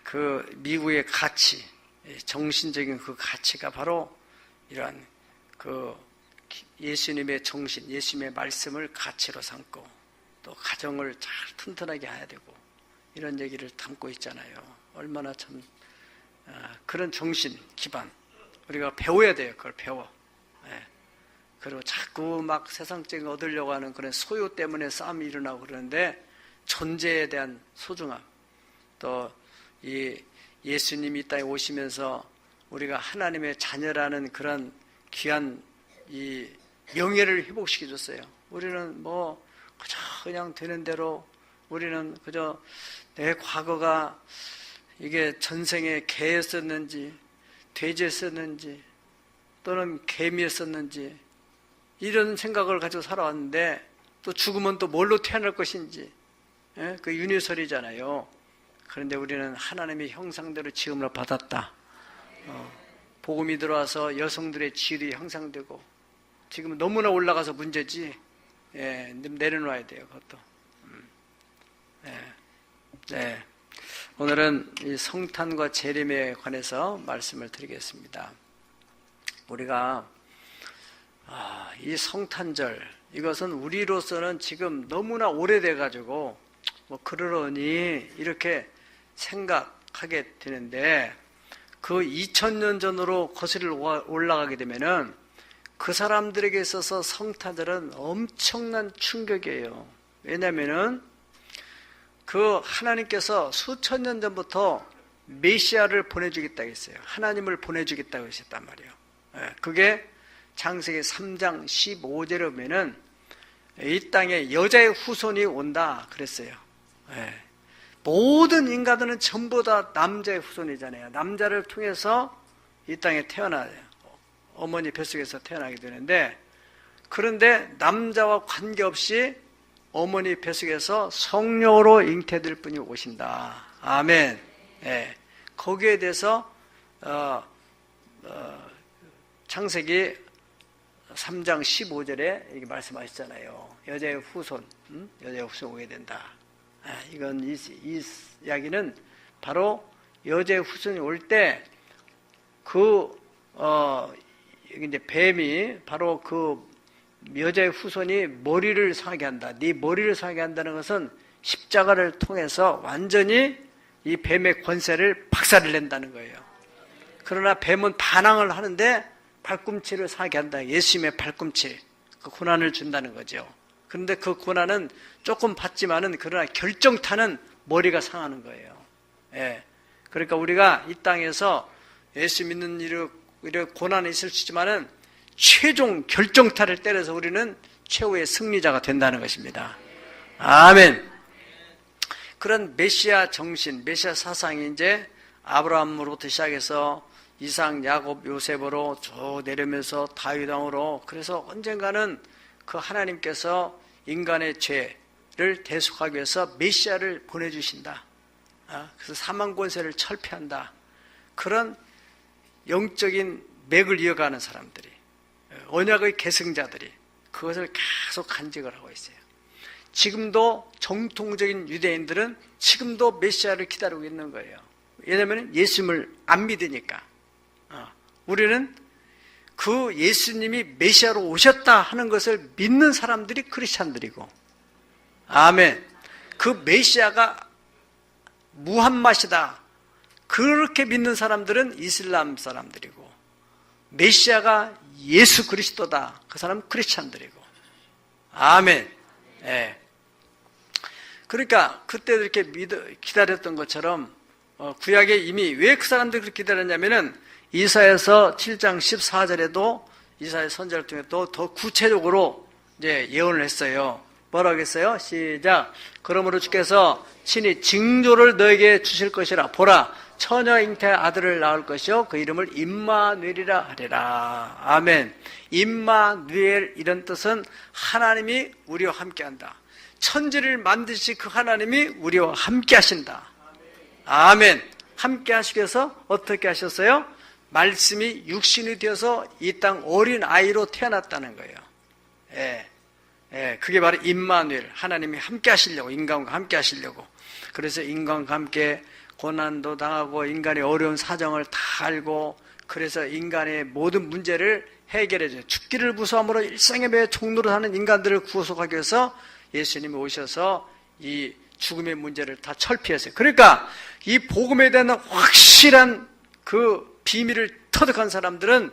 그 미국의 가치, 정신적인 그 가치가 바로 이러한 그 예수님의 정신, 예수님의 말씀을 가치로 삼고 또 가정을 잘 튼튼하게 해야 되고 이런 얘기를 담고 있잖아요. 얼마나 참 그런 정신 기반 우리가 배워야 돼요. 그걸 배워. 그리고 자꾸 막 세상적인 거 얻으려고 하는 그런 소유 때문에 싸움이 일어나고 그러는데 존재에 대한 소중함, 또 이 예수님이 이 땅에 오시면서 우리가 하나님의 자녀라는 그런 귀한 이 명예를 회복시켜 줬어요. 우리는 뭐 그저 그냥 되는 대로 우리는 그저 내 과거가 이게 전생에 개였었는지 돼지였었는지 또는 개미였었는지 이런 생각을 가지고 살아왔는데 또 죽으면 또 뭘로 태어날 것인지 그 윤회설이잖아요. 그런데 우리는 하나님의 형상대로 지음을 받았다. 복음이 들어와서 여성들의 지위도 형상되고 지금 너무나 올라가서 문제지. 좀 내려놔야 돼요. 그것도. 오늘은 이 성탄과 재림에 관해서 말씀을 드리겠습니다. 우리가 이 성탄절 이것은 우리로서는 지금 너무나 오래돼 가지고 뭐 그러려니 이렇게 생각하게 되는데 그 2000년 전으로 거슬러 올라가게 되면은 그 사람들에게 있어서 성탄절은 엄청난 충격이에요. 왜냐면은 그 하나님께서 수천 년 전부터 메시아를 보내주겠다고 했어요. 하나님을 보내주겠다고 하셨단 말이에요. 그게 창세기 3장 15절에 보면은 이 땅에 여자의 후손이 온다 그랬어요. 모든 인간들은 전부 다 남자의 후손이잖아요. 남자를 통해서 이 땅에 태어나요. 어머니 뱃속에서 태어나게 되는데 그런데 남자와 관계없이 어머니 뱃속에서 성령으로 잉태될 분이 오신다. 아멘. 거기에 대해서 창세기 3장 15절에 이렇게 말씀하셨잖아요. 여자의 후손, 여자의 후손 오게 된다. 이건 이 이야기는 바로 여자의 후손이 올 때 이제 뱀이 바로 그 여자의 후손이 머리를 상하게 한다. 네 머리를 상하게 한다는 것은 십자가를 통해서 완전히 이 뱀의 권세를 박살을 낸다는 거예요. 그러나 뱀은 반항을 하는데 발꿈치를 상하게 한다. 예수님의 발꿈치, 그 고난을 준다는 거죠. 그런데 그 고난은 조금 받지만은 그러나 결정타는 머리가 상하는 거예요. 그러니까 우리가 이 땅에서 예수 믿는 이런 고난이 있을 수 있지만은 최종 결정타를 때려서 우리는 최후의 승리자가 된다는 것입니다. 아멘. 그런 메시아 정신, 메시아 사상이 이제 아브라함으로부터 시작해서 이삭, 야곱, 요셉으로 쭉 내려면서 다윗 왕으로 그래서 언젠가는 그 하나님께서 인간의 죄를 대속하기 위해서 메시아를 보내주신다. 그래서 사망 권세를 철폐한다. 그런 영적인 맥을 이어가는 사람들이 언약의 계승자들이 그것을 계속 간직을 하고 있어요. 지금도 정통적인 유대인들은 지금도 메시아를 기다리고 있는 거예요. 왜냐하면 예수님을 안 믿으니까. 우리는 그 예수님이 메시아로 오셨다 하는 것을 믿는 사람들이 크리스찬들이고, 아멘. 그 메시아가 무함맛이다 그렇게 믿는 사람들은 이슬람 사람들이고, 메시아가 예수 그리스도다 그 사람은 크리스찬들이고, 아멘. 그러니까 그때도 이렇게 기다렸던 것처럼 구약에 이미 왜 그 사람들이 그렇게 기다렸냐면은 이사야서 7장 14절에도 이사야 선지자를 통해 또 더 구체적으로 이제 예언을 했어요. 뭐라고 했어요? 시작. 그러므로 주께서 친히 징조를 너에게 주실 것이라. 보라, 처녀 잉태 아들을 낳을 것이요 그 이름을 임마누엘이라 하리라. 아멘. 임마누엘 이런 뜻은 하나님이 우리와 함께한다. 천지를 만드시 그 하나님이 우리와 함께 하신다. 아멘. 함께 하시기 위해서 어떻게 하셨어요? 말씀이 육신이 되어서 이 땅 어린 아이로 태어났다는 거예요. 그게 바로 임마누엘, 하나님이 함께 하시려고, 인간과 함께 하시려고. 그래서 인간과 함께 고난도 당하고 인간의 어려운 사정을 다 알고 그래서 인간의 모든 문제를 해결해줘요. 죽기를 무서함으로 일생에 매여 종로로 사는 인간들을 구속하기 위해서 예수님이 오셔서 이 죽음의 문제를 다 철피했어요. 그러니까 이 복음에 대한 확실한 그 비밀을 터득한 사람들은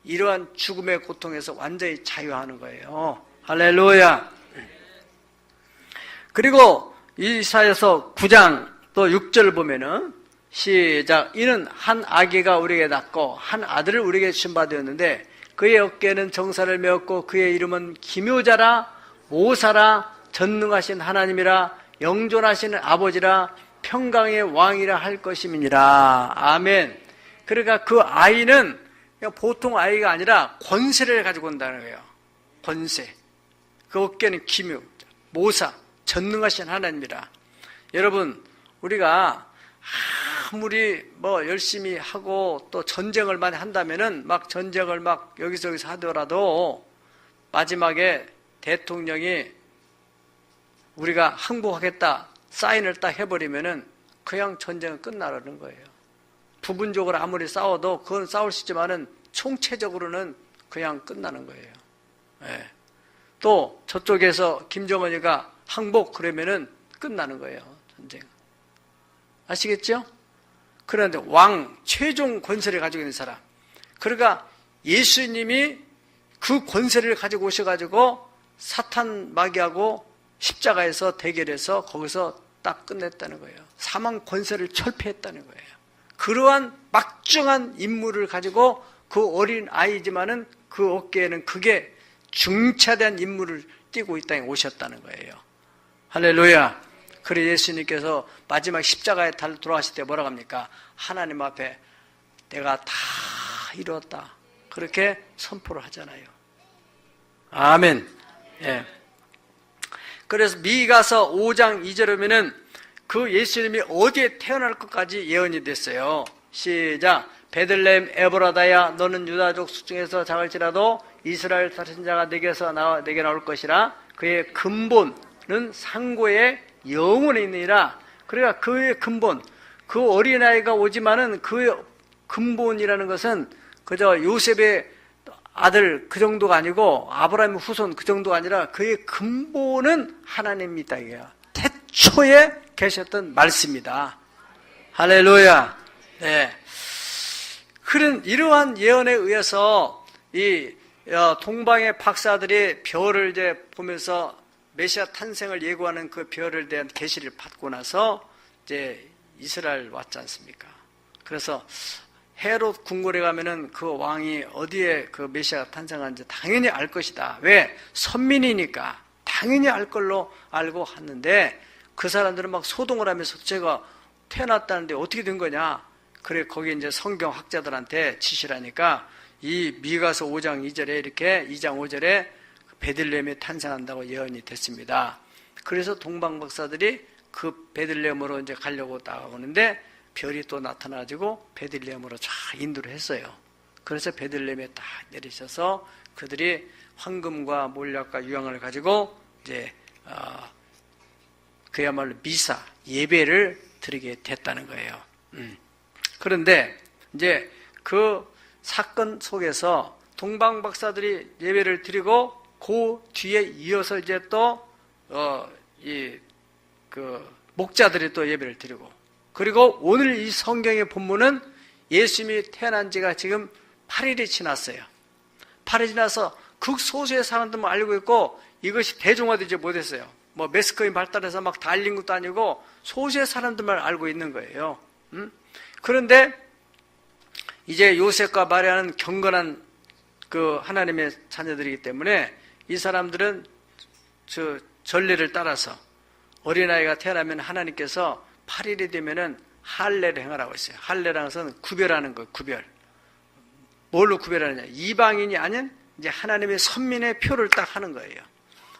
이러한 죽음의 고통에서 완전히 자유하는 거예요. 할렐루야. 그리고 이사야서 9장 또 6절 보면은 시작. 이는 한 아기가 우리에게 낳고 한 아들을 우리에게 주신 바 되었는데 그의 어깨에는 정사를 메었고 그의 이름은 기묘자라 모사라 전능하신 하나님이라 영존하시는 아버지라 평강의 왕이라 할 것임이니라. 아멘. 그러니까 그 아이는 그냥 보통 아이가 아니라 권세를 가지고 온다는 거예요. 권세. 그 어깨는 기묘, 모사, 전능하신 하나님이라. 여러분, 우리가 아무리 열심히 하고 또 전쟁을 많이 한다면은 막 전쟁을 막 여기저기서 하더라도 마지막에 대통령이 우리가 항복하겠다 사인을 딱 해버리면은 그냥 전쟁은 끝나라는 거예요. 부분적으로 아무리 싸워도 그건 싸울 수 있지만은 총체적으로는 그냥 끝나는 거예요. 네. 또 저쪽에서 김정은이가 항복 그러면은 끝나는 거예요. 전쟁. 아시겠죠? 그런데 왕, 최종 권세를 가지고 있는 사람. 그러니까 예수님이 그 권세를 가지고 오셔가지고 사탄 마귀하고 십자가에서 대결해서 거기서 딱 끝냈다는 거예요. 사망 권세를 철폐했다는 거예요. 그러한 막중한 임무를 가지고 그 어린 아이지만은 그 어깨에는 그게 중차대한 임무를 띠고 이 땅에 오셨다는 거예요. 할렐루야. 그래 예수님께서 마지막 십자가에 돌아가실 때 뭐라고 합니까? 하나님 앞에 내가 다 이루었다. 그렇게 선포를 하잖아요. 아멘. 예. 그래서 미가서 5장 2절에 보면은 그 예수님이 어디에 태어날 것까지 예언이 됐어요. 시작. 베들레헴 에브라다야 너는 유다족 수중에서 작을지라도 이스라엘 다른 자가 내게 나올 것이라. 그의 근본은 상고의 영원에 있느니라. 그러니까 그의 근본, 그 어린아이가 오지만은 그의 근본이라는 것은 그저 요셉의 아들 그 정도가 아니고 아브라함의 후손 그 정도가 아니라 그의 근본은 하나님이다. 이게요. 태초에 계셨던 말씀이다. 할렐루야. 네. 그런 이러한 예언에 의해서 이 동방의 박사들이 별을 이제 보면서 메시아 탄생을 예고하는 그 별을 대한 계시를 받고 나서 이제 이스라엘 왔지 않습니까? 그래서 헤롯 궁궐에 가면은 그 왕이 어디에 그 메시아가 탄생한지 당연히 알 것이다. 왜? 선민이니까 당연히 알 걸로 알고 갔는데 그 사람들은 막 소동을 하면서 제가 태어났다는데 어떻게 된 거냐? 그래 거기 이제 성경 학자들한테 지시를 하니까 이 미가서 5장 2절에 이렇게 2장 5절에 베들레헴에 탄생한다고 예언이 됐습니다. 그래서 동방 박사들이 그 베들레헴으로 이제 가려고 나가는데 별이 또 나타나가지고 베들레헴으로 쫙 인도를 했어요. 그래서 베들레헴에 딱 내리셔서 그들이 황금과 몰약과 유향을 가지고 이제 그야말로 미사 예배를 드리게 됐다는 거예요. 그런데 이제 그 사건 속에서 동방 박사들이 예배를 드리고 그 뒤에 이어서 이제 또 목자들이 또 예배를 드리고 그리고 오늘 이 성경의 본문은 예수님이 태어난 지가 지금 8일이 지났어요. 8일이 지나서 극소수의 사람들만 알고 있고 이것이 대중화되지 못했어요. 뭐 매스컴이 발달해서 막 다 알린 것도 아니고 소수의 사람들만 알고 있는 거예요. 그런데 이제 요셉과 마리아는 경건한 그 하나님의 자녀들이기 때문에 이 사람들은 저 전례를 따라서 어린아이가 태어나면 하나님께서 8일이 되면은 할례를 행하라고 했어요. 할례라는 것은 구별하는 거예요. 구별. 뭘로 구별하느냐? 이방인이 아닌 이제 하나님의 선민의 표를 딱 하는 거예요.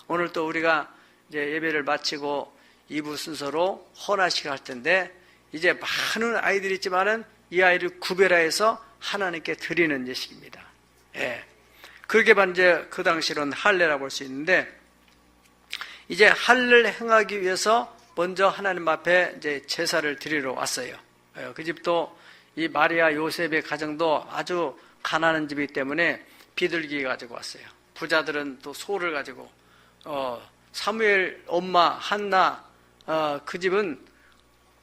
오늘 또 우리가 이제 예배를 마치고 2부 순서로 헌화식을 할 텐데 이제 많은 아이들이 있지만은 이 아이를 구별해서 하나님께 드리는 예식입니다. 예. 그게 바로 이제 그 당시로는 할례라고 볼 수 있는데 이제 할례를 행하기 위해서 먼저 하나님 앞에 이제 제사를 드리러 왔어요. 그 집도 이 마리아 요셉의 가정도 아주 가난한 집이기 때문에 비둘기 가지고 왔어요. 부자들은 또 소를 가지고, 사무엘 엄마 한나 그 집은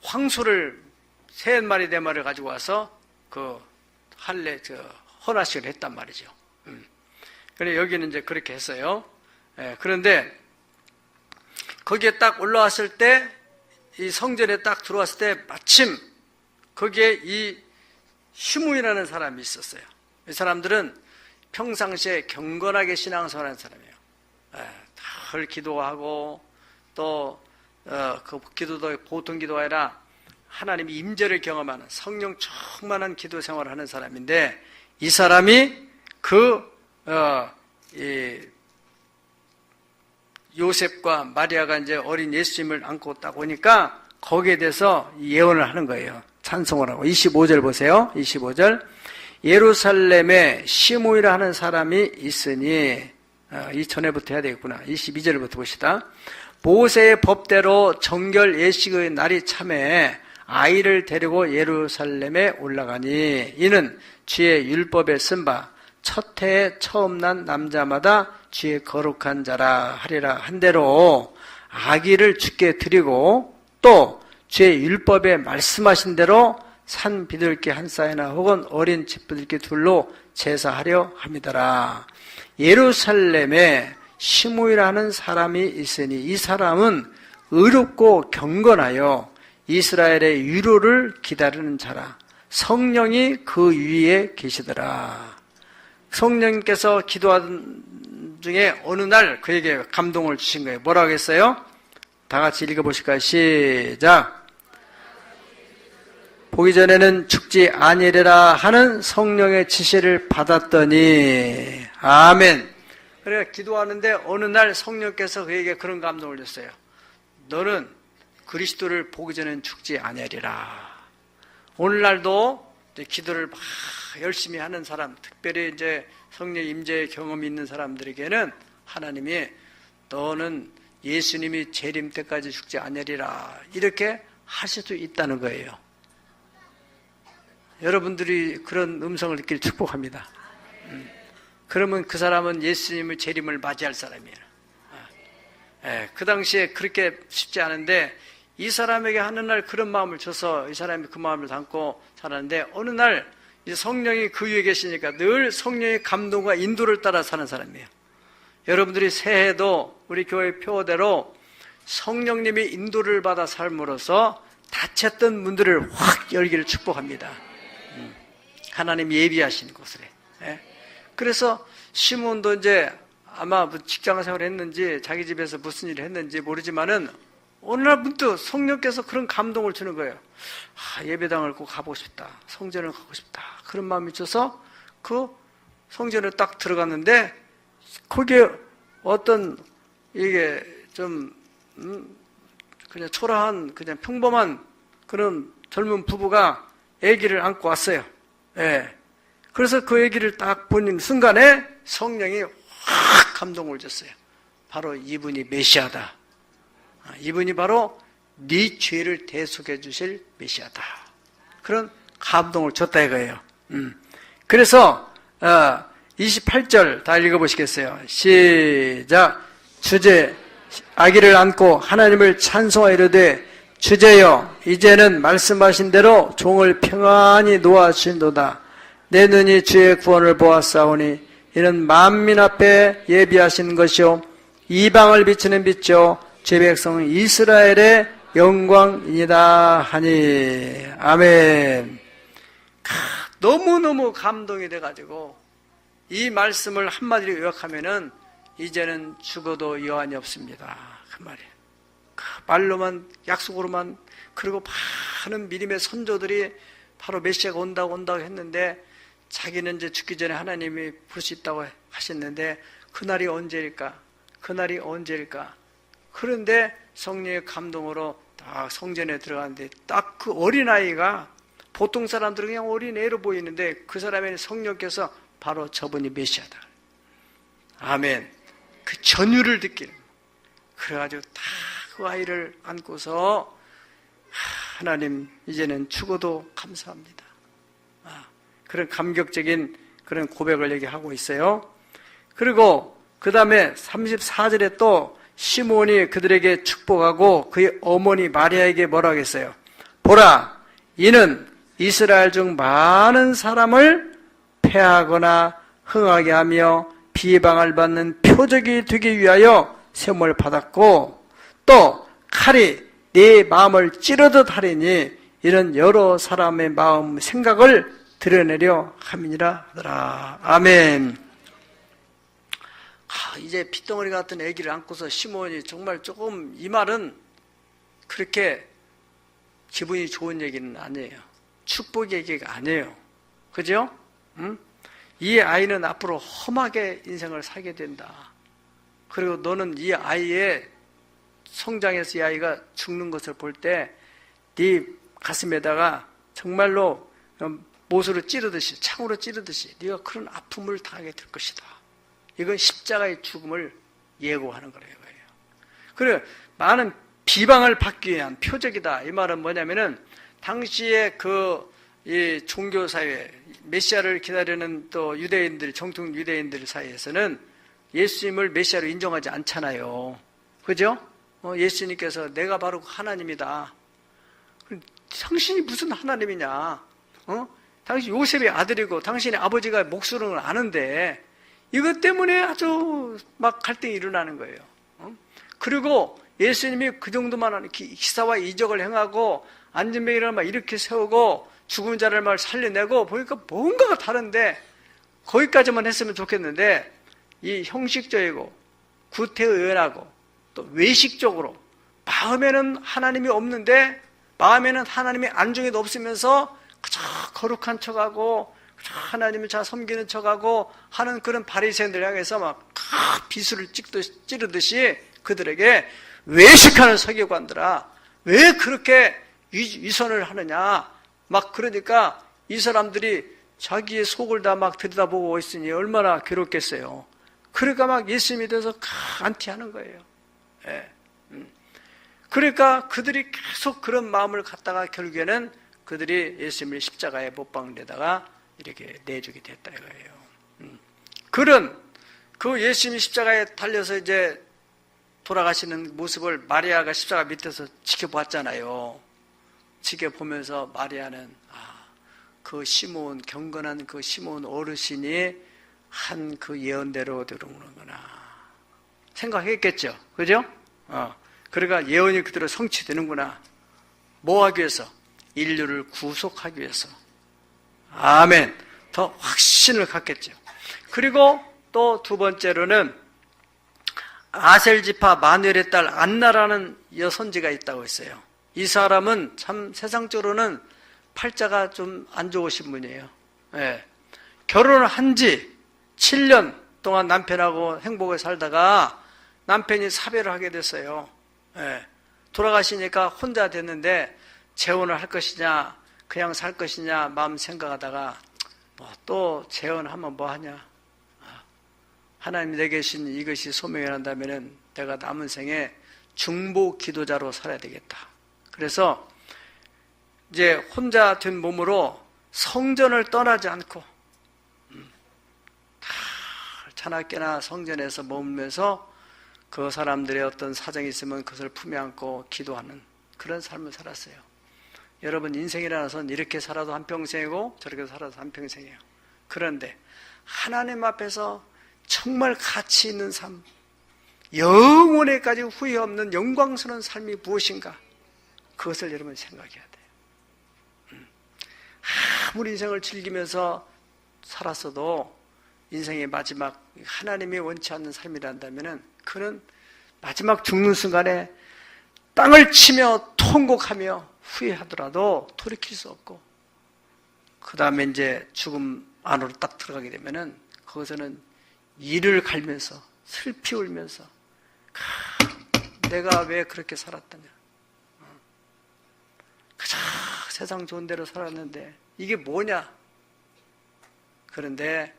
황소를 3마리 4마리를 가지고 와서 그 헌화식을 했단 말이죠. 그래 여기는 이제 그렇게 했어요. 그런데 거기에 딱 올라왔을 때, 이 성전에 딱 들어왔을 때 마침 거기에 이 시므이라는 사람이 있었어요. 이 사람들은 평상시에 경건하게 신앙생활하는 사람이에요. 늘 기도하고 또 그 기도도 보통 기도가 아니라 하나님의 임재를 경험하는 성령 충만한 기도 생활을 하는 사람인데, 이 사람이 이 요셉과 마리아가 이제 어린 예수님을 안고 딱 오니까 거기에 대해서 예언을 하는 거예요. 찬송을 하고. 25절 보세요. 25절. 예루살렘에 시므이라 하는 사람이 있으니, 이 전에부터 해야 되겠구나. 22절부터 봅시다. 모세의 법대로 정결 예식의 날이 참에 아이를 데리고 예루살렘에 올라가니, 이는 주의 율법에 쓴 바 첫 해에 처음 난 남자마다 주의 거룩한 자라 하리라 한 대로 아기를 주께 드리고, 또 주의 율법에 말씀하신 대로 산 비둘기 한 쌍이나 혹은 어린 집비둘기 둘로 제사하려 함이더라. 예루살렘에 시므이라는 사람이 있으니, 이 사람은 의롭고 경건하여 이스라엘의 위로를 기다리는 자라. 성령이 그 위에 계시더라. 성령님께서 기도하던 중에 어느 날 그에게 감동을 주신 거예요. 뭐라고 했어요? 다 같이 읽어보실까요? 시작. 보기 전에는 죽지 아니리라 하는 성령의 지시를 받았더니, 아멘. 그래 기도하는데 어느 날 성령께서 그에게 그런 감동을 줬어요. 너는 그리스도를 보기 전에는 죽지 아니리라. 오늘날도 기도를 막 열심히 하는 사람, 특별히 이제 성령 임재의 경험이 있는 사람들에게는 하나님이 너는 예수님이 재림 때까지 죽지 않으리라 이렇게 하실 수 있다는 거예요. 여러분들이 그런 음성을 듣길 축복합니다. 그러면 그 사람은 예수님의 재림을 맞이할 사람이에요. 그 당시에 그렇게 쉽지 않은데, 이 사람에게 하늘날 그런 마음을 줘서 이 사람이 그 마음을 담고 살았는데, 어느 날 이제 성령이 그 위에 계시니까 늘 성령의 감동과 인도를 따라 사는 사람이에요. 여러분들이 새해도 우리 교회 표어대로 성령님의 인도를 받아 삶으로써 닫혔던 문들을 확 열기를 축복합니다. 하나님 예비하신 곳으로. 그래서 시몬도 이제 아마 직장 생활을 했는지 자기 집에서 무슨 일을 했는지 모르지만은 어느 날 문득 성령께서 그런 감동을 주는 거예요. 예배당을 꼭 가보고 싶다. 성전을 가고 싶다. 그런 마음이 있어서 그 성전에 딱 들어갔는데, 거기에 어떤 이게 좀 그냥 초라한 그냥 평범한 그런 젊은 부부가 아기를 안고 왔어요. 그래서 그 아기를 딱 보는 순간에 성령이 확 감동을 줬어요. 바로 이분이 메시아다. 이분이 바로 네 죄를 대속해 주실 메시아다. 그런 감동을 줬다 이거예요. 그래서 28절 다 읽어보시겠어요? 시작. 주제 아기를 안고 하나님을 찬송하이르되, 주제여 이제는 말씀하신 대로 종을 평안히 놓아주신도다. 내 눈이 주의 구원을 보았사오니 이는 만민 앞에 예비하신 것이요 이방을 비추는 빛이요 제 백성 이스라엘의 영광이다 하니. 아멘. 너무너무 감동이 돼가지고 이 말씀을 한마디로 요약하면은 이제는 죽어도 여한이 없습니다. 그 말이에요. 말로만, 약속으로만, 그리고 많은 믿음의 선조들이 바로 메시아가 온다고 했는데, 자기는 이제 죽기 전에 하나님이 부를 수 있다고 하셨는데, 그날이 언제일까? 그날이 언제일까? 그런데 성령의 감동으로 딱 성전에 들어갔는데, 딱 그 어린아이가, 보통 사람들은 그냥 어린애로 보이는데, 그 사람의 성령께서 바로 저분이 메시아다. 아멘. 그 전율을 느끼는. 그래가지고 다 그 아이를 안고서 하나님 이제는 죽어도 감사합니다. 그런 감격적인 그런 고백을 얘기하고 있어요. 그리고 그 다음에 34절에 또 시몬이 그들에게 축복하고 그의 어머니 마리아에게 뭐라고 했어요? 보라, 이는 이스라엘 중 많은 사람을 패하거나 흥하게 하며 비방을 받는 표적이 되기 위하여 세움을 받았고, 또 칼이 네 마음을 찌르듯 하리니 이런 여러 사람의 마음 생각을 드러내려 함이니라 하더라. 아멘. 이제 핏덩어리 같은 아기를 안고서 시몬이 정말 조금, 이 말은 그렇게 기분이 좋은 얘기는 아니에요. 축복 얘기가 아니에요. 그죠? 응? 이 아이는 앞으로 험하게 인생을 살게 된다. 그리고 너는 이 아이의 성장해서 이 아이가 죽는 것을 볼 때 네 가슴에다가 정말로 못으로 찌르듯이, 창으로 찌르듯이 네가 그런 아픔을 당하게 될 것이다. 이건 십자가의 죽음을 예고하는 거예요. 그래, 많은 비방을 받기 위한 표적이다. 이 말은 뭐냐면은 당시에 이 종교 사회, 메시아를 기다리는 또 유대인들, 정통 유대인들 사이에서는 예수님을 메시아로 인정하지 않잖아요. 그죠? 예수님께서 내가 바로 하나님이다. 당신이 무슨 하나님이냐? 당신 요셉의 아들이고 당신의 아버지가 목수를 아는데 이것 때문에 아주 막 갈등이 일어나는 거예요. 그리고 예수님이 그 정도만 하는 기사와 이적을 행하고 안전병이를 막 이렇게 세우고 죽은 자를 막 살려내고 보니까 뭔가가 다른데 거기까지만 했으면 좋겠는데 이 형식적이고 구태의연하고 또 외식적으로 마음에는 하나님이 없는데 마음에는 하나님의 안중에도 없으면서 그저 거룩한 척하고 하나님을 잘 섬기는 척하고 하는 그런 바리새인들 향해서 막 비수를 찌르듯이 그들에게 외식하는 서기관들아 왜 그렇게 위선을 하느냐 막 그러니까 이 사람들이 자기의 속을 다 막 들여다보고 있으니 얼마나 괴롭겠어요. 그러니까 막 예수님에 대해서 안티하는 거예요. 예. 그러니까 그들이 계속 그런 마음을 갖다가 결국에는 그들이 예수님을 십자가에 못 박는 데다가 이렇게 내주게 됐다 이거예요. 그런 그 예수님이 십자가에 달려서 이제 돌아가시는 모습을 마리아가 십자가 밑에서 지켜봤잖아요. 지켜보면서 마리아는 그 시몬, 경건한 그 시몬 어르신이 한 그 예언대로 들어오는구나 생각했겠죠. 그죠? 그러니까 예언이 그대로 성취되는구나. 뭐 하기 위해서? 인류를 구속하기 위해서. 아멘. 더 확신을 갖겠죠. 그리고 또 두 번째로는 아셀 지파 마누엘의 딸 안나라는 여선지가 있다고 했어요. 이 사람은 참 세상적으로는 팔자가 좀 안 좋으신 분이에요. 예. 결혼을 한 지 7년 동안 남편하고 행복하게 살다가 남편이 사별을 하게 됐어요. 예. 돌아가시니까 혼자 됐는데 재혼을 할 것이냐 그냥 살 것이냐 마음 생각하다가 또 재혼하면 뭐 하냐. 하나님이 내게 주신 이것이 소명이란다면 내가 남은 생에 중보 기도자로 살아야 되겠다. 그래서 이제 혼자 된 몸으로 성전을 떠나지 않고 다 자나깨나 성전에서 머물면서 그 사람들의 어떤 사정이 있으면 그것을 품에 안고 기도하는 그런 삶을 살았어요. 여러분 인생이라는 것은 이렇게 살아도 한평생이고 저렇게 살아도 한평생이에요. 그런데 하나님 앞에서 정말 가치 있는 삶, 영원에까지 후회 없는 영광스러운 삶이 무엇인가? 그것을 여러분 생각해야 돼요. 아무리 인생을 즐기면서 살았어도 인생의 마지막 하나님이 원치 않는 삶이란다면 그는 마지막 죽는 순간에 땅을 치며 통곡하며 후회하더라도 돌이킬 수 없고 그 다음에 이제 죽음 안으로 딱 들어가게 되면은 거기서는 이를 갈면서 슬피 울면서 내가 왜 그렇게 살았다냐 그저 세상 좋은 대로 살았는데 이게 뭐냐. 그런데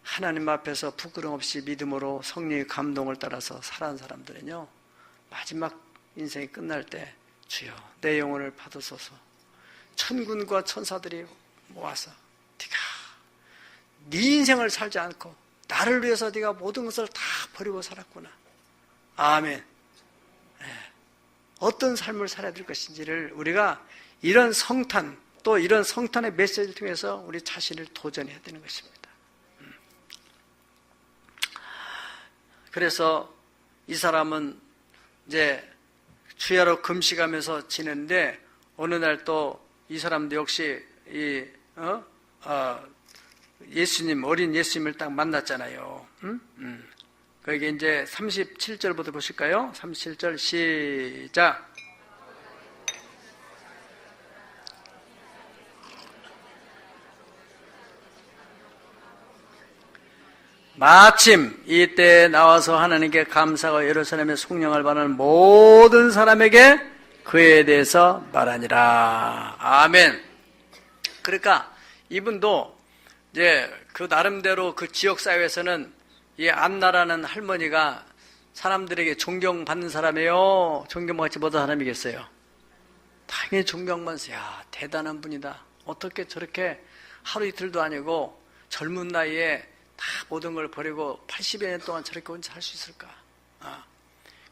하나님 앞에서 부끄럼 없이 믿음으로 성령의 감동을 따라서 살아온 사람들은요 마지막 인생이 끝날 때 주여 내 영혼을 받으소서. 천군과 천사들이 모아서 네가 네 인생을 살지 않고 나를 위해서 네가 모든 것을 다 버리고 살았구나. 아멘. 어떤 삶을 살아야 될 것인지를 우리가 이런 성탄, 또 이런 성탄의 메시지를 통해서 우리 자신을 도전해야 되는 것입니다. 그래서 이 사람은 이제 주야로 금식하면서 지냈는데 어느 날 또 이 사람도 역시 예수님, 어린 예수님을 딱 만났잖아요. 거기 이제 37절부터 보실까요? 37절 시작. 마침 이때에 나와서 하나님께 감사하고 예루살렘의 성령을 받는 모든 사람에게 그에 대해서 말하니라. 아멘. 그러니까 이분도 이제 그 나름대로 그 지역 사회에서는 이 안나라는 할머니가 사람들에게 존경받는 사람이에요? 존경받지 못한 사람이겠어요? 당연히 존경받으면서 야 대단한 분이다. 어떻게 저렇게 하루 이틀도 아니고 젊은 나이에 다 모든 걸 버리고 80여 년 동안 저렇게 혼자 살 수 있을까?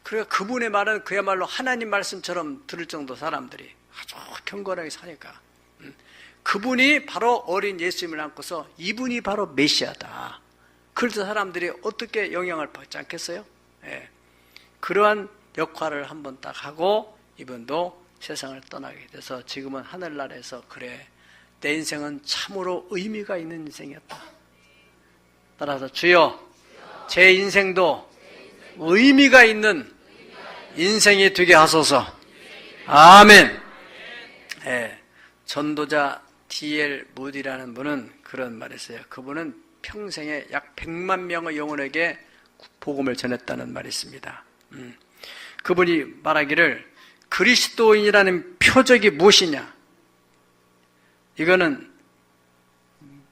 그러니까 그분의 말은 그야말로 하나님 말씀처럼 들을 정도 사람들이 아주 경건하게 사니까 그분이 바로 어린 예수님을 안고서 이분이 바로 메시아다. 그래서 사람들이 어떻게 영향을 받지 않겠어요? 예. 그러한 역할을 한번 딱 하고 이분도 세상을 떠나게 돼서 지금은 하늘나라에서 그래 내 인생은 참으로 의미가 있는 인생이었다. 따라서 주여 제 인생도 의미가 있는 인생이 되게 하소서. 아멘. 예. 전도자 D.L. 무디라는 분은 그런 말을 했어요. 그분은 평생에 약 100만 명의 영혼에게 복음을 전했다는 말이 있습니다. 그분이 말하기를 그리스도인이라는 표적이 무엇이냐? 이거는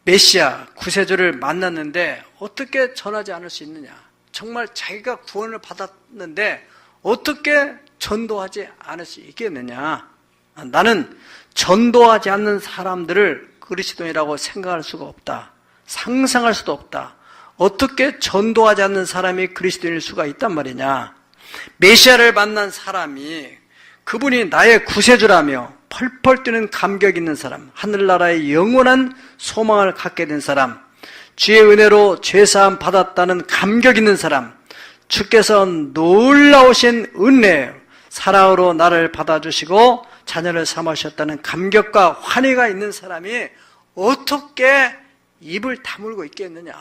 메시아 구세주를 만났는데 어떻게 전하지 않을 수 있느냐? 정말 자기가 구원을 받았는데 어떻게 전도하지 않을 수 있겠느냐? 나는 전도하지 않는 사람들을 그리스도인이라고 생각할 수가 없다. 상상할 수도 없다. 어떻게 전도하지 않는 사람이 그리스도인일 수가 있단 말이냐? 메시아를 만난 사람이 그분이 나의 구세주라며 펄펄 뛰는 감격 있는 사람, 하늘나라의 영원한 소망을 갖게 된 사람, 주의 은혜로 죄사함 받았다는 감격 있는 사람, 주께서 놀라우신 은혜, 사랑으로 나를 받아주시고 자녀를 삼으셨다는 감격과 환희가 있는 사람이 어떻게 입을 다물고 있겠느냐?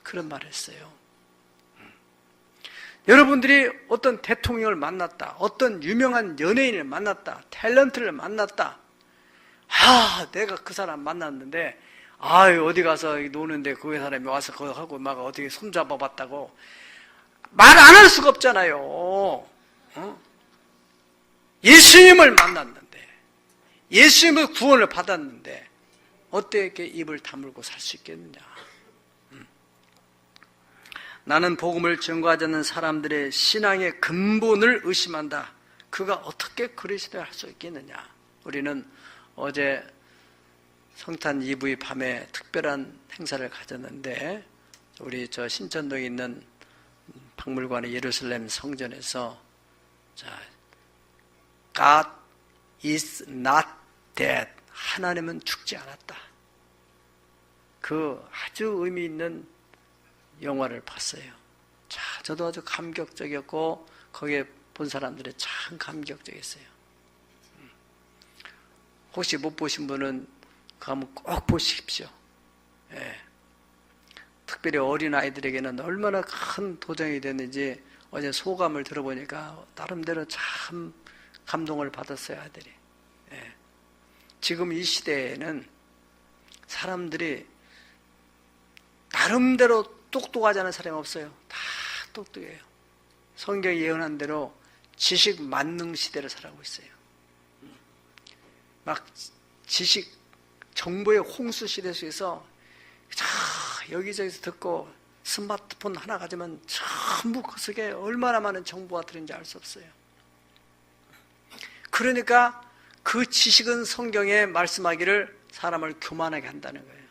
그런 말을 했어요. 여러분들이 어떤 대통령을 만났다, 어떤 유명한 연예인을 만났다, 탤런트를 만났다. 내가 그 사람 만났는데, 어디 가서 노는데 그 사람이 와서 그거 하고 막 어떻게 손잡아 봤다고 말 안 할 수가 없잖아요. 예수님을 만났는데, 예수님의 구원을 받았는데, 어떻게 입을 다물고 살 수 있겠느냐? 나는 복음을 전가하지 않는 사람들의 신앙의 근본을 의심한다. 그가 어떻게 그리스도를 할 수 있겠느냐? 우리는 어제 성탄 이브의 밤에 특별한 행사를 가졌는데 우리 저 신천동에 있는 박물관의 예루살렘 성전에서 God is not dead. 하나님은 죽지 않았다. 그 아주 의미 있는 영화를 봤어요. 저도 아주 감격적이었고 거기에 본 사람들이 참 감격적이었어요. 혹시 못 보신 분은 그거 한번 꼭 보십시오. 예. 특별히 어린아이들에게는 얼마나 큰 도전이 됐는지 어제 소감을 들어보니까 나름대로 참 감동을 받았어요, 아들이. 예. 지금 이 시대에는 사람들이 나름대로 똑똑하지 않은 사람이 없어요. 다 똑똑해요. 성경이 예언한 대로 지식 만능 시대를 살아가고 있어요. 막 지식, 정보의 홍수 시대 속에서 여기저기서 듣고 스마트폰 하나 가지면 전부 그 속에 얼마나 많은 정보가 들어있는지 알 수 없어요. 그러니까 그 지식은 성경에 말씀하기를 사람을 교만하게 한다는 거예요.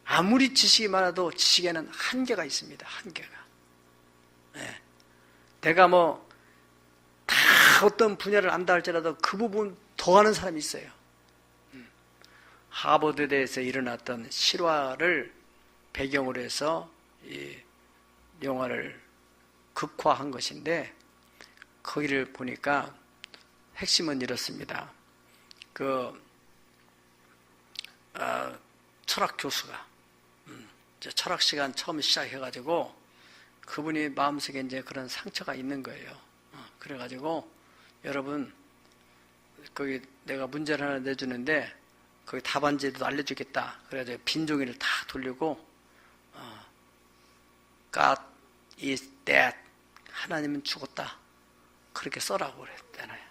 아무리 지식이 많아도 지식에는 한계가 있습니다. 한계가. 네. 내가 다 어떤 분야를 안다 할지라도 그 부분 더 아는 사람이 있어요. 하버드대에서 일어났던 실화를 배경으로 해서 이 영화를 극화한 것인데, 거기를 보니까 핵심은 이렇습니다. 철학 교수가 철학 시간 처음 시작해가지고 그분이 마음속에 이제 그런 상처가 있는 거예요. 그래가지고 여러분 거기 내가 문제를 하나 내주는데 거기 답안지도 알려주겠다. 그래가지고 빈 종이를 다 돌리고 God is dead. 하나님은 죽었다. 그렇게 써라고 그랬잖아요.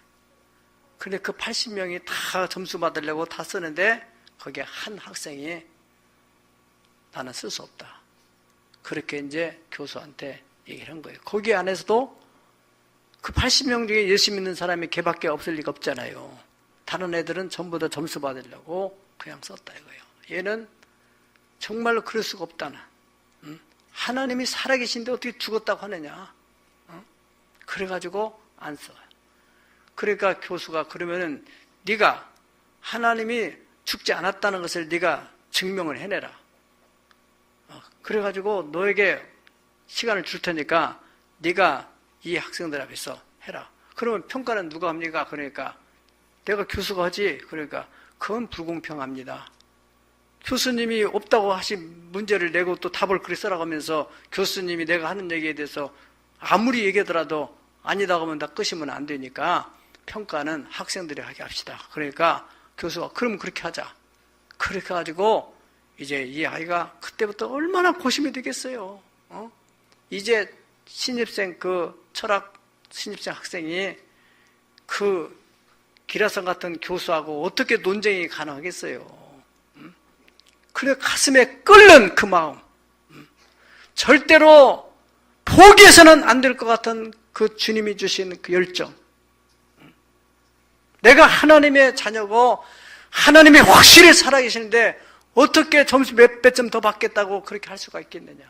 근데 그 80명이 다 점수 받으려고 다 쓰는데 거기에 한 학생이 나는 쓸 수 없다. 그렇게 이제 교수한테 얘기를 한 거예요. 거기 안에서도 그 80명 중에 예수 믿는 사람이 걔밖에 없을 리가 없잖아요. 다른 애들은 전부 다 점수 받으려고 그냥 썼다 이거예요. 얘는 정말로 그럴 수가 없다는. 하나님이 살아계신데 어떻게 죽었다고 하느냐. 그래가지고 안 써요. 그러니까 교수가 그러면은 네가 하나님이 죽지 않았다는 것을 네가 증명을 해내라. 그래가지고 너에게 시간을 줄 테니까 네가 이 학생들 앞에서 해라. 그러면 평가는 누가 합니까? 그러니까 내가 교수가 하지. 그러니까 그건 불공평합니다. 교수님이 없다고 하신 문제를 내고 또 답을 그렇게 써라고 하면서 교수님이 내가 하는 얘기에 대해서 아무리 얘기하더라도 아니다고 하면 다 끄시면 안 되니까 평가는 학생들이 하게 합시다. 그러니까 교수가 그럼 그렇게 하자. 그렇게 해가지고 이제 이 아이가 그때부터 얼마나 고심이 되겠어요. 이제 신입생 철학 신입생 학생이 그 기라성 같은 교수하고 어떻게 논쟁이 가능하겠어요. 그래 가슴에 끓는 그 마음, 절대로 포기해서는 안 될 것 같은 그 주님이 주신 그 열정, 내가 하나님의 자녀고 하나님이 확실히 살아계시는데 어떻게 점수 몇 배점 더 받겠다고 그렇게 할 수가 있겠느냐.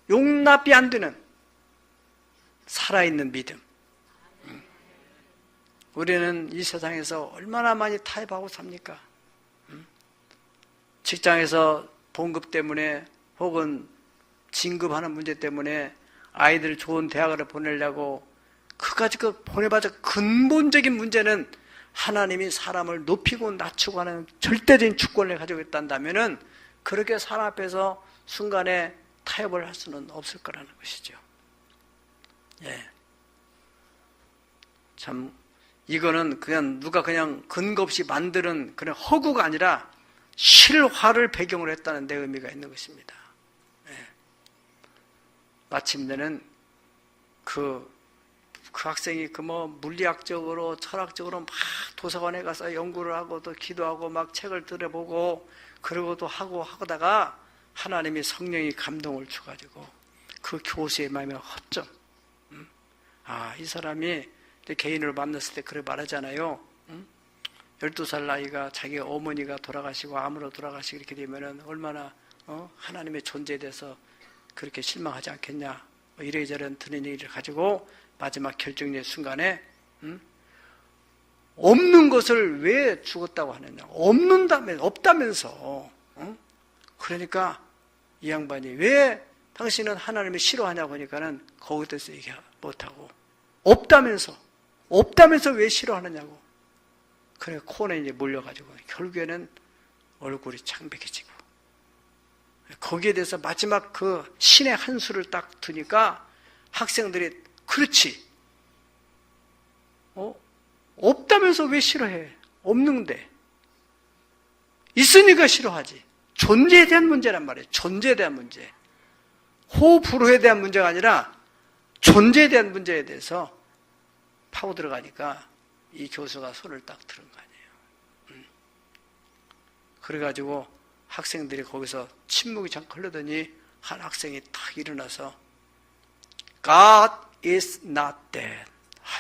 용납이 안 되는 살아있는 믿음. 우리는 이 세상에서 얼마나 많이 타협하고 삽니까? 직장에서 봉급 때문에 혹은 진급하는 문제 때문에 아이들 좋은 대학을 보내려고 그까지 보내봐서 근본적인 문제는 하나님이 사람을 높이고 낮추고 하는 절대적인 주권을 가지고 있다면은 그렇게 사람 앞에서 순간에 타협을 할 수는 없을 거라는 것이죠. 예. 참 이거는 그냥 누가 그냥 근거 없이 만드는 그런 허구가 아니라 실화를 배경으로 했다는 데 의미가 있는 것입니다. 예. 마침내는 그 학생이 물리학적으로 철학적으로 막 도서관에 가서 연구를 하고 또 기도하고 막 책을 들여보고 그러고 또 하다가 하나님이 성령이 감동을 줘가지고 그 교수의 마음에 허점. 이 사람이 개인으로 만났을 때 그렇게 말하잖아요. 12살 나이가 자기 어머니가 돌아가시고 암으로 돌아가시고 이렇게 되면은 얼마나 하나님의 존재에 대해서 그렇게 실망하지 않겠냐. 이래저래 드는 얘기를 가지고 마지막 결정의 순간에 없는 것을 왜 죽었다고 하느냐. 없다면서. 그러니까 이 양반이 왜 당신은 하나님을 싫어하냐고 하니까는 거기서 얘기 못하고 없다면서 왜 싫어하느냐고. 그래 코너에 이제 몰려가지고 결국에는 얼굴이 창백해지고 거기에 대해서 마지막 그 신의 한 수를 딱 드니까 학생들이 그렇지. 없다면서 왜 싫어해? 없는데. 있으니까 싫어하지. 존재에 대한 문제란 말이에요. 존재에 대한 문제. 호불호에 대한 문제가 아니라 존재에 대한 문제에 대해서 파고 들어가니까 이 교수가 손을 딱 들은 거 아니에요. 그래가지고 학생들이 거기서 침묵이 잠깐 흐르더니 한 학생이 딱 일어나서 God is not dead.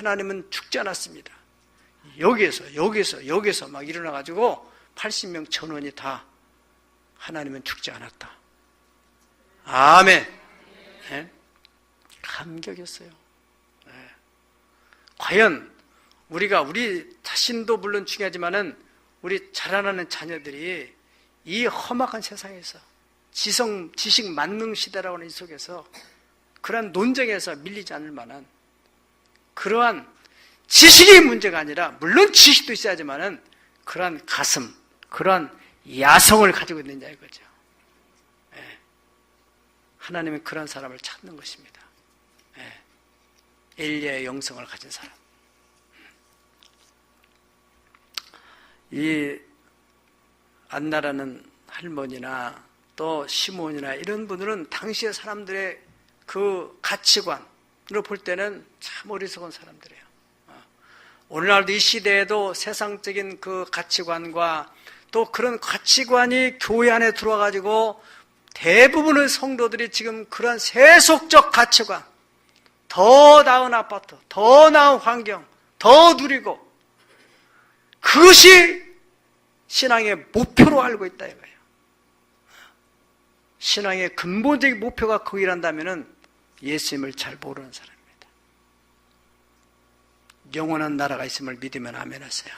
하나님은 죽지 않았습니다. 여기서 막 일어나가지고 80명 전원이 다 하나님은 죽지 않았다. 아멘. 네? 감격이었어요. 네. 과연 우리 자신도 물론 중요하지만은 우리 자라나는 자녀들이 이 험악한 세상에서 지식 만능 시대라고 하는 이 속에서 그러한 논쟁에서 밀리지 않을 만한 그러한 지식이 문제가 아니라 물론 지식도 있어야지만은 그러한 가슴, 그러한 야성을 가지고 있느냐 이거죠. 예. 하나님은 그런 사람을 찾는 것입니다. 예. 엘리야의 영성을 가진 사람. 이 안나라는 할머니나 또 시몬이나 이런 분들은 당시의 사람들의 그 가치관으로 볼 때는 참 어리석은 사람들이에요. 오늘날도 이 시대에도 세상적인 그 가치관과 또 그런 가치관이 교회 안에 들어와가지고 대부분의 성도들이 지금 그런 세속적 가치관, 더 나은 아파트, 더 나은 환경, 더 누리고 그것이 신앙의 목표로 알고 있다 이거예요. 신앙의 근본적인 목표가 거기란다면 예수님을 잘 모르는 사람입니다. 영원한 나라가 있음을 믿으면 아멘 하세요.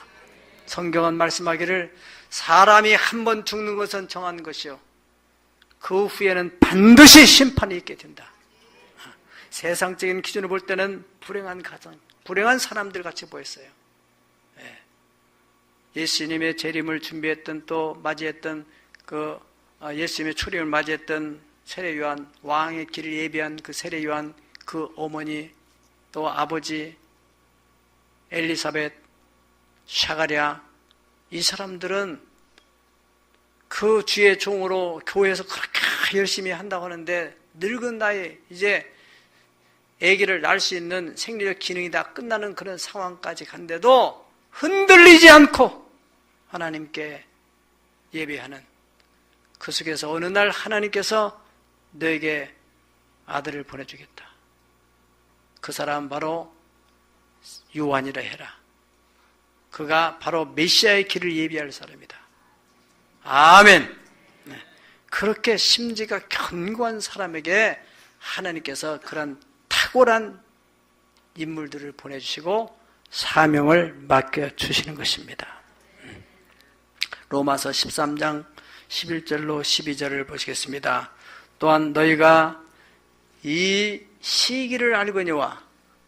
성경은 말씀하기를 사람이 한 번 죽는 것은 정한 것이요 그 후에는 반드시 심판이 있게 된다. 세상적인 기준으로 볼 때는 불행한 가정, 불행한 사람들 같이 보였어요. 예수님의 재림을 준비했던 또 맞이했던 그 예수님의 출임을 맞이했던 세례 요한, 왕의 길을 예비한 그 세례 요한, 그 어머니 또 아버지 엘리사벳, 샤가랴, 이 사람들은 그 주의 종으로 교회에서 그렇게 열심히 한다고 하는데 늙은 나이에 이제 아기를 낳을 수 있는 생리적 기능이 다 끝나는 그런 상황까지 간데도 흔들리지 않고 하나님께 예배하는 그 속에서 어느 날 하나님께서 너에게 아들을 보내주겠다. 그 사람 바로 요한이라 해라. 그가 바로 메시아의 길을 예비할 사람이다. 아멘. 네. 그렇게 심지가 견고한 사람에게 하나님께서 그런 탁월한 인물들을 보내주시고 사명을 맡겨주시는 것입니다. 로마서 13장 11절로 12절을 보시겠습니다. 또한 너희가 이 시기를 알거니와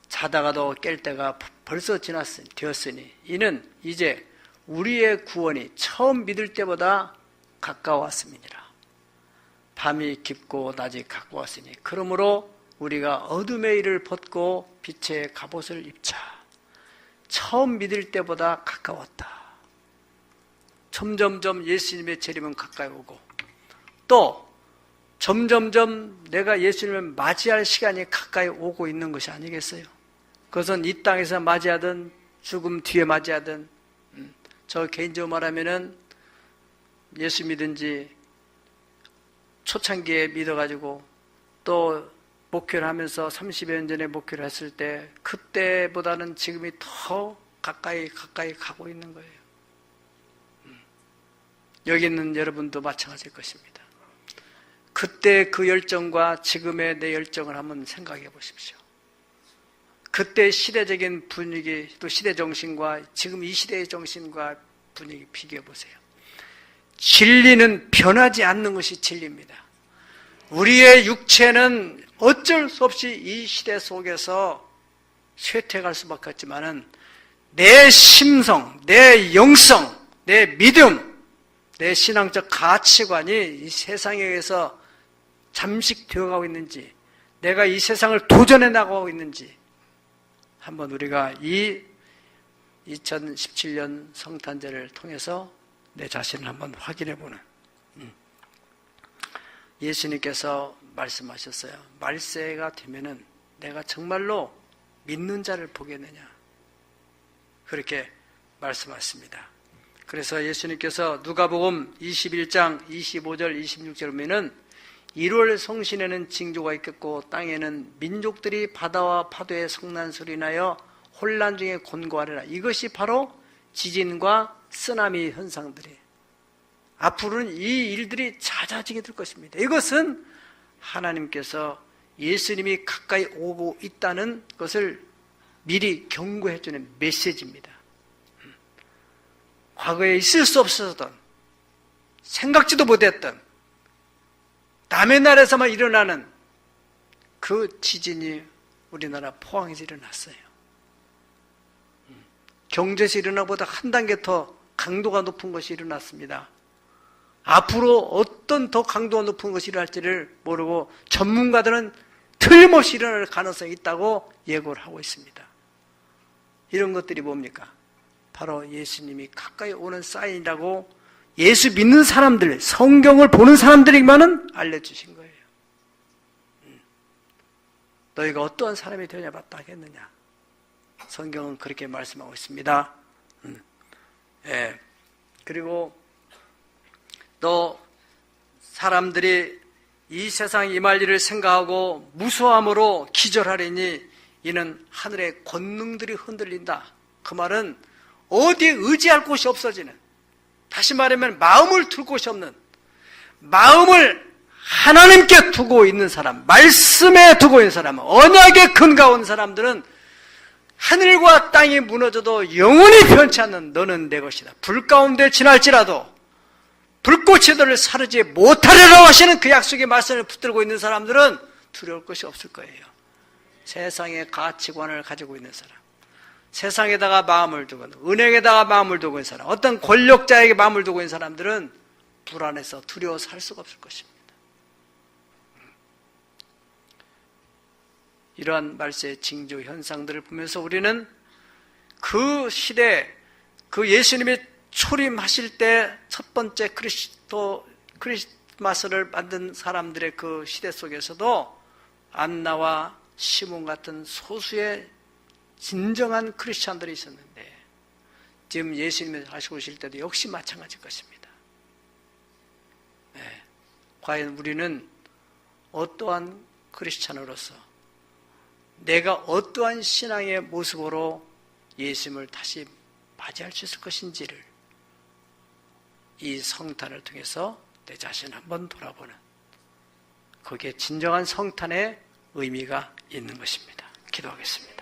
자다가도 깰 때가 벌써 되었으니 이는 이제 우리의 구원이 처음 믿을 때보다 가까웠음이니라. 밤이 깊고 낮이 가까웠으니 그러므로 우리가 어둠의 일을 벗고 빛의 갑옷을 입자. 처음 믿을 때보다 가까웠다. 점점점 예수님의 재림은 가까이 오고 또 점점점 내가 예수님을 맞이할 시간이 가까이 오고 있는 것이 아니겠어요? 그것은 이 땅에서 맞이하든 죽음 뒤에 맞이하든 저 개인적으로 말하면은 예수 믿은 지 초창기에 믿어가지고 또 목회를 하면서 30여 년 전에 목회를 했을 때 그때보다는 지금이 더 가까이 가고 있는 거예요. 여기 있는 여러분도 마찬가지일 것입니다. 그때 그 열정과 지금의 내 열정을 한번 생각해 보십시오. 그때 시대적인 분위기 또 시대 정신과 지금 이 시대의 정신과 분위기 비교해 보세요. 진리는 변하지 않는 것이 진리입니다. 우리의 육체는 어쩔 수 없이 이 시대 속에서 쇠퇴할 수밖에 없지만은 내 심성, 내 영성, 내 믿음, 내 신앙적 가치관이 이 세상에 의해서 잠식되어 가고 있는지, 내가 이 세상을 도전해 나가고 있는지 한번 우리가 이 2017년 성탄절을 통해서 내 자신을 한번 확인해 보는. 예수님께서 말씀하셨어요. 말세가 되면은 내가 정말로 믿는 자를 보겠느냐, 그렇게 말씀하셨습니다. 그래서 예수님께서 누가복음 21장 25절 26절 보면은 1월 성신에는 징조가 있겠고 땅에는 민족들이 바다와 파도의 성난 소리 나여 혼란 중에 곤고하리라. 이것이 바로 지진과 쓰나미 현상들이에요. 앞으로는 이 일들이 잦아지게 될 것입니다. 이것은 하나님께서 예수님이 가까이 오고 있다는 것을 미리 경고해 주는 메시지입니다. 과거에 있을 수 없었던, 생각지도 못했던 남의 나라에서만 일어나는 그 지진이 우리나라 포항에서 일어났어요. 경주에서 일어난 것보다 한 단계 더 강도가 높은 것이 일어났습니다. 앞으로 어떤 더 강도가 높은 것이 일어날지를 모르고 전문가들은 틀림없이 일어날 가능성이 있다고 예고를 하고 있습니다. 이런 것들이 뭡니까? 바로 예수님이 가까이 오는 사인이라고 예수 믿는 사람들, 성경을 보는 사람들에게만은 알려주신 거예요. 너희가 어떠한 사람이 되냐 봤다 하겠느냐. 성경은 그렇게 말씀하고 있습니다. 예. 그리고 또 사람들이 이 세상 임할 일을 생각하고 무수함으로 기절하리니 이는 하늘의 권능들이 흔들린다. 그 말은 어디에 의지할 곳이 없어지는, 다시 말하면 마음을 둘 곳이 없는, 마음을 하나님께 두고 있는 사람, 말씀에 두고 있는 사람, 언약에 근거한 사람들은 하늘과 땅이 무너져도 영원히 변치 않는 너는 내 것이다. 불 가운데 지날지라도 불꽃이 너를 사르지 못하리라고 하시는 그 약속의 말씀을 붙들고 있는 사람들은 두려울 것이 없을 거예요. 세상의 가치관을 가지고 있는 사람, 세상에다가 마음을 두고, 은행에다가 마음을 두고 있는 사람, 어떤 권력자에게 마음을 두고 있는 사람들은 불안해서 두려워서 살 수가 없을 것입니다. 이러한 말세의 징조 현상들을 보면서 우리는 그 시대, 그 예수님이 초림하실 때 첫 번째 크리스마스를 만든 사람들의 그 시대 속에서도 안나와 시몬 같은 소수의 진정한 크리스찬들이 있었는데 지금 예수님이 다시 오실 때도 역시 마찬가지일 것입니다. 네. 과연 우리는 어떠한 크리스찬으로서 내가 어떠한 신앙의 모습으로 예수님을 다시 맞이할 수 있을 것인지를 이 성탄을 통해서 내 자신을 한번 돌아보는, 거기에 진정한 성탄의 의미가 있는 것입니다. 기도하겠습니다.